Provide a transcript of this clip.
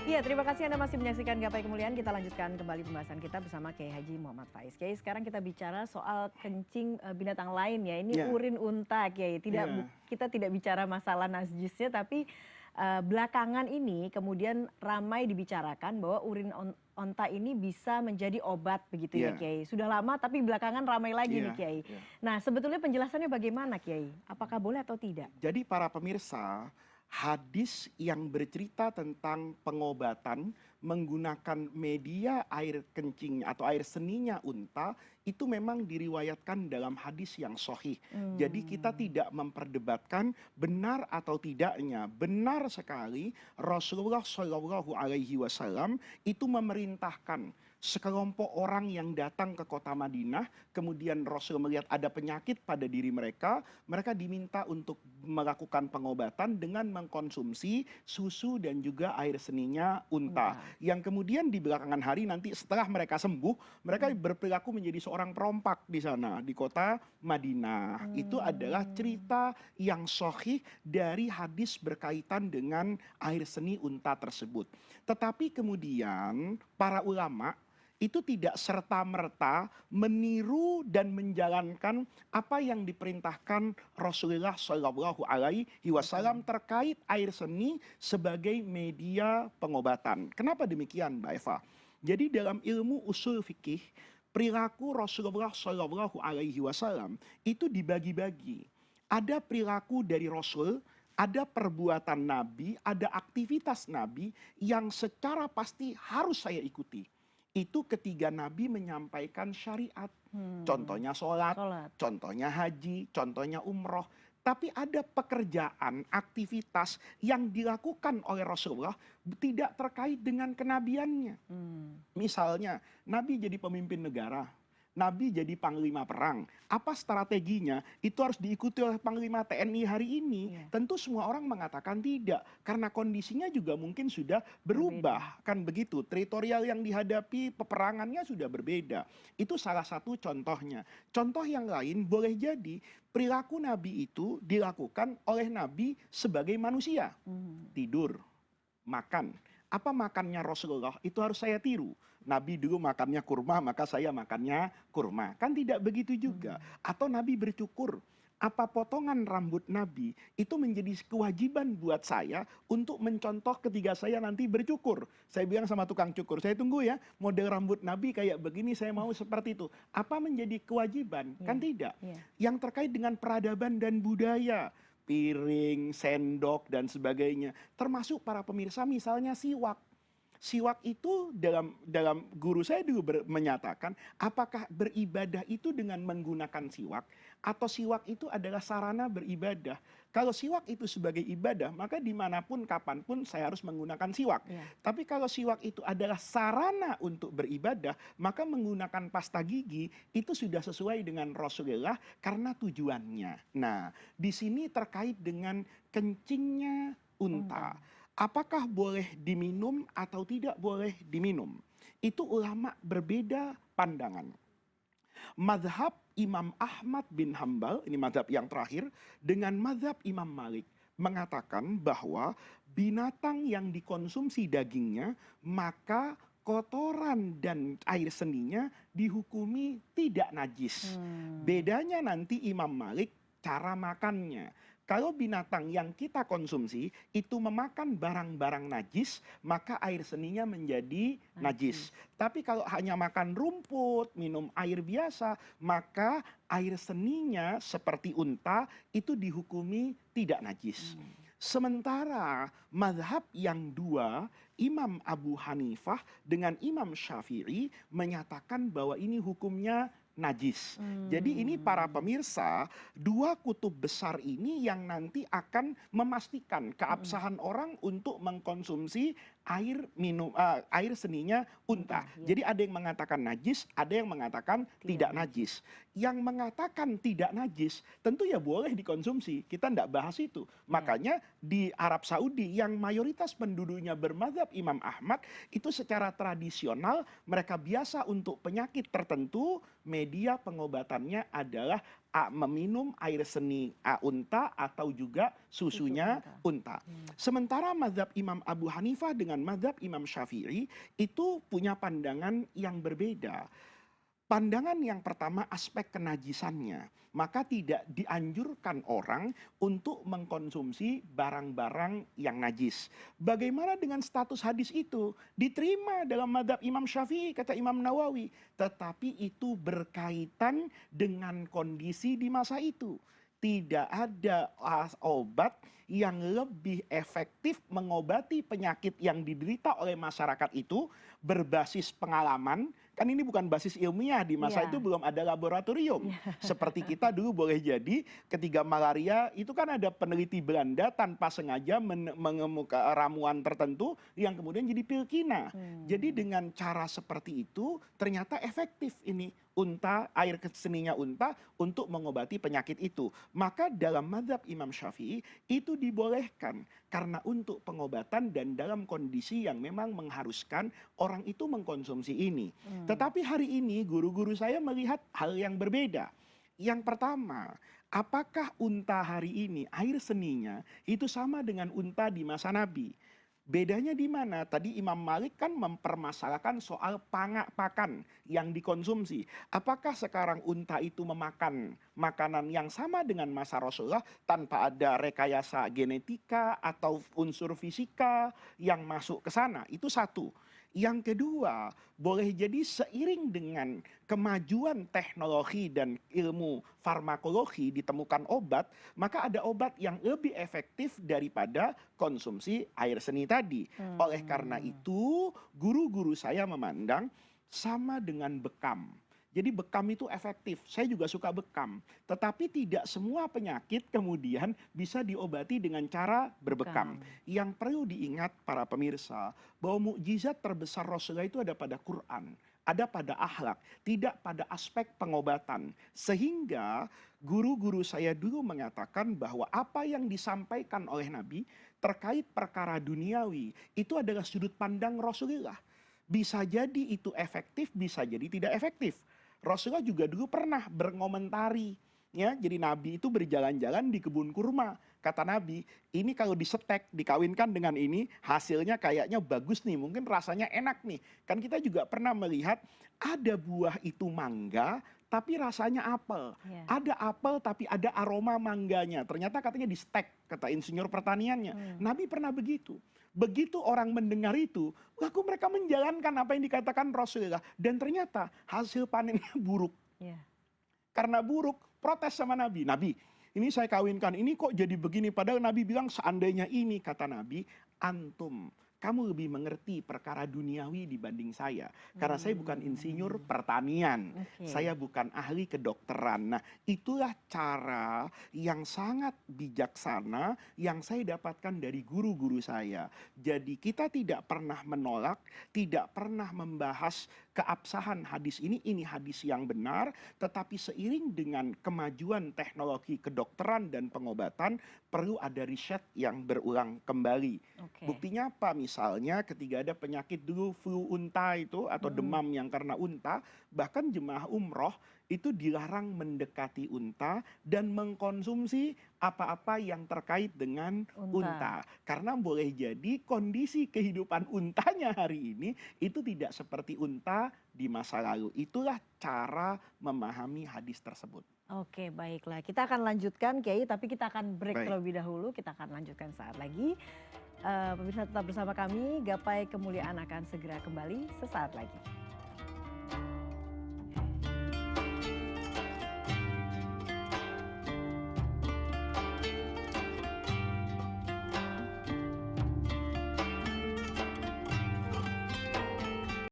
Iya, terima kasih Anda masih menyaksikan Gapai Kemuliaan. Kita lanjutkan kembali pembahasan kita bersama Kiai Haji Muhammad Faiz. Kiai, sekarang kita bicara soal kencing binatang lain ya. Ini Ya, urin unta, Kiai. iya, Kita tidak bicara masalah najisnya, tapi belakangan ini kemudian ramai dibicarakan bahwa urin onta ini bisa menjadi obat begitu ya, iya, Kiai. Sudah lama tapi belakangan ramai lagi nih, iya, Kiai. iya. Nah, sebetulnya penjelasannya bagaimana, Kiai? Apakah boleh atau tidak? Jadi para pemirsa, hadis yang bercerita tentang pengobatan menggunakan media air kencing atau air seninya unta itu memang diriwayatkan dalam hadis yang sahih. Jadi kita Hmm. tidak memperdebatkan benar atau tidaknya. Benar sekali Rasulullah Shallallahu Alaihi Wasallam itu memerintahkan sekelompok orang yang datang ke kota Madinah, kemudian Rasul melihat ada penyakit pada diri mereka, mereka diminta untuk melakukan pengobatan dengan mengkonsumsi susu dan juga air seninya unta. Unta. Yang kemudian di belakangan hari nanti setelah mereka sembuh, mereka berperilaku menjadi seorang perompak di sana, di kota Madinah. Itu adalah Hmm. cerita yang sahih dari hadis berkaitan dengan air seni unta tersebut. Tetapi kemudian para ulama itu tidak serta-merta meniru dan menjalankan apa yang diperintahkan Rasulullah Shallallahu Alaihi Wasallam Betul. terkait air seni sebagai media pengobatan. Kenapa demikian, Mbak Eva? Jadi dalam ilmu usul fikih, perilaku Rasulullah Shallallahu Alaihi Wasallam itu dibagi-bagi. Ada perilaku dari Rasul, ada perbuatan Nabi, ada aktivitas Nabi yang secara pasti harus saya ikuti. Itu ketika Nabi menyampaikan syariat. Hmm. Contohnya sholat, Sholat. contohnya haji, contohnya umroh. Tapi ada pekerjaan, aktivitas yang dilakukan oleh Rasulullah tidak terkait dengan kenabiannya. Hmm. Misalnya, Nabi jadi pemimpin negara, Nabi jadi panglima perang. Apa strateginya? Itu harus diikuti oleh panglima TNI hari ini. Iya, Tentu semua orang mengatakan tidak, karena kondisinya juga mungkin sudah berbeda. berubah, kan begitu. Teritorial yang dihadapi peperangannya sudah berbeda. Itu salah satu contohnya. Contoh yang lain boleh jadi perilaku Nabi itu dilakukan oleh Nabi sebagai manusia. Hmm. Tidur, makan. Apa makannya Rasulullah itu harus saya tiru. Nabi dulu makannya kurma, maka saya makannya kurma. Kan tidak begitu juga. Hmm. Atau Nabi bercukur. Apa potongan rambut Nabi itu menjadi kewajiban buat saya untuk mencontoh ketika saya nanti bercukur. Saya bilang sama tukang cukur, saya tunggu ya, model rambut Nabi kayak begini, saya mau seperti itu. Apa menjadi kewajiban? Iya, Kan tidak. iya. Yang terkait dengan peradaban dan budaya, piring, sendok dan sebagainya. Termasuk para pemirsa misalnya siwak. Siwak itu dalam guru saya dulu menyatakan apakah beribadah itu dengan menggunakan siwak atau siwak itu adalah sarana beribadah. Kalau siwak itu sebagai ibadah maka dimanapun kapanpun saya harus menggunakan siwak. Iya. Tapi kalau siwak itu adalah sarana untuk beribadah maka menggunakan pasta gigi itu sudah sesuai dengan Rasulullah karena tujuannya. Nah, di sini terkait dengan kencingnya Unta. unta. Apakah boleh diminum atau tidak boleh diminum? Itu ulama berbeda pandangan. Madhab Imam Ahmad bin Hambal, ini madhab yang terakhir, dengan madhab Imam Malik mengatakan bahwa binatang yang dikonsumsi dagingnya, maka kotoran dan air seninya dihukumi tidak najis. Hmm. Bedanya nanti Imam Malik cara makannya. Kalau binatang yang kita konsumsi itu memakan barang-barang najis, maka air seninya menjadi Najis. najis. Tapi kalau hanya makan rumput, minum air biasa, maka air seninya seperti unta itu dihukumi tidak najis. Hmm. Sementara mazhab yang dua, Imam Abu Hanifah dengan Imam Syafi'i menyatakan bahwa ini hukumnya najis. Jadi ini para Hmm. pemirsa, dua kutub besar ini yang nanti akan memastikan Hmm. keabsahan orang untuk mengkonsumsi air seninya unta. Unta, iya. Jadi ada yang mengatakan najis, ada yang mengatakan Tidak tidak najis. najis. Yang mengatakan tidak najis tentu ya boleh dikonsumsi. Kita tidak bahas itu. Iya. Makanya di Arab Saudi yang mayoritas penduduknya bermadzhab Imam Ahmad itu secara tradisional mereka biasa untuk penyakit tertentu media pengobatannya adalah meminum air seni unta atau juga Susu susunya unta. unta. Sementara mazhab Imam Abu Hanifah dengan mazhab Imam Syafi'i itu punya pandangan yang berbeda. Pandangan yang pertama aspek kenajisannya. Maka tidak dianjurkan orang untuk mengkonsumsi barang-barang yang najis. Bagaimana dengan status hadis itu? Diterima dalam madhab Imam Syafi'i, kata Imam Nawawi. Tetapi itu berkaitan dengan kondisi di masa itu. Tidak ada obat yang lebih efektif mengobati penyakit yang diderita oleh masyarakat itu berbasis pengalaman. Kan ini bukan basis ilmiah, di masa itu belum ada laboratorium. Seperti kita dulu boleh jadi ketika malaria itu kan ada peneliti Belanda tanpa sengaja mengemuka ramuan tertentu yang kemudian jadi pil kina. Jadi dengan cara seperti itu ternyata efektif ini unta, air seninya unta untuk mengobati penyakit itu. Maka dalam mazhab Imam Syafi'i itu dibolehkan karena untuk pengobatan dan dalam kondisi yang memang mengharuskan orang itu mengkonsumsi ini. Tetapi hari ini guru-guru saya melihat hal yang berbeda. Yang pertama, apakah unta hari ini air seninya itu sama dengan unta di masa Nabi? Bedanya di mana? Tadi Imam Malik kan mempermasalahkan soal pakan yang dikonsumsi. Apakah sekarang unta itu memakan makanan yang sama dengan masa Rasulullah tanpa ada rekayasa genetika atau unsur fisika yang masuk ke sana? Itu satu. Yang kedua, boleh jadi seiring dengan kemajuan teknologi dan ilmu farmakologi ditemukan obat, maka ada obat yang lebih efektif daripada konsumsi air seni tadi. Oleh karena itu, guru-guru saya memandang sama dengan bekam. Jadi bekam itu efektif, saya juga suka bekam. Tetapi tidak semua penyakit kemudian bisa diobati dengan cara berbekam. Yang perlu diingat para pemirsa, bahwa mukjizat terbesar Rasulullah itu ada pada Quran. Ada pada akhlak, tidak pada aspek pengobatan. Sehingga guru-guru saya dulu mengatakan bahwa apa yang disampaikan oleh Nabi terkait perkara duniawi, itu adalah sudut pandang Rasulullah. Bisa jadi itu efektif, bisa jadi tidak efektif. Rasulullah juga dulu pernah berkomentari, ya, jadi Nabi itu berjalan-jalan di kebun kurma. Kata Nabi, ini kalau disetek, dikawinkan dengan ini, hasilnya kayaknya bagus nih, mungkin rasanya enak nih. Kan kita juga pernah melihat ada buah itu mangga, tapi rasanya apel. Ada apel tapi ada aroma mangganya. Ternyata katanya di stek, kata insinyur pertaniannya. Nabi pernah begitu. Begitu orang mendengar itu, lalu mereka menjalankan apa yang dikatakan Rasulullah. Dan ternyata hasil panennya buruk. Karena buruk, protes sama Nabi. Nabi, ini saya kawinkan, ini kok jadi begini. Padahal Nabi bilang seandainya ini, kata Nabi, antum, kamu lebih mengerti perkara duniawi dibanding saya. Karena saya bukan insinyur pertanian. Saya bukan ahli kedokteran. Nah, itulah cara yang sangat bijaksana yang saya dapatkan dari guru-guru saya. Jadi kita tidak pernah menolak, tidak pernah membahas keabsahan hadis ini hadis yang benar, tetapi seiring dengan kemajuan teknologi kedokteran dan pengobatan, perlu ada riset yang berulang kembali. Buktinya apa? Misalnya ketika ada penyakit dulu flu unta itu atau demam yang karena unta, bahkan jemaah umroh itu dilarang mendekati unta dan mengkonsumsi apa-apa yang terkait dengan unta. Karena boleh jadi kondisi kehidupan untanya hari ini itu tidak seperti unta di masa lalu. Itulah cara memahami hadis tersebut. Oke, baiklah. Kita akan lanjutkan, Kiai, tapi kita akan break terlebih dahulu. Kita akan lanjutkan saat lagi. Pemirsa tetap bersama kami, Gapai Kemuliaan akan segera kembali sesaat lagi.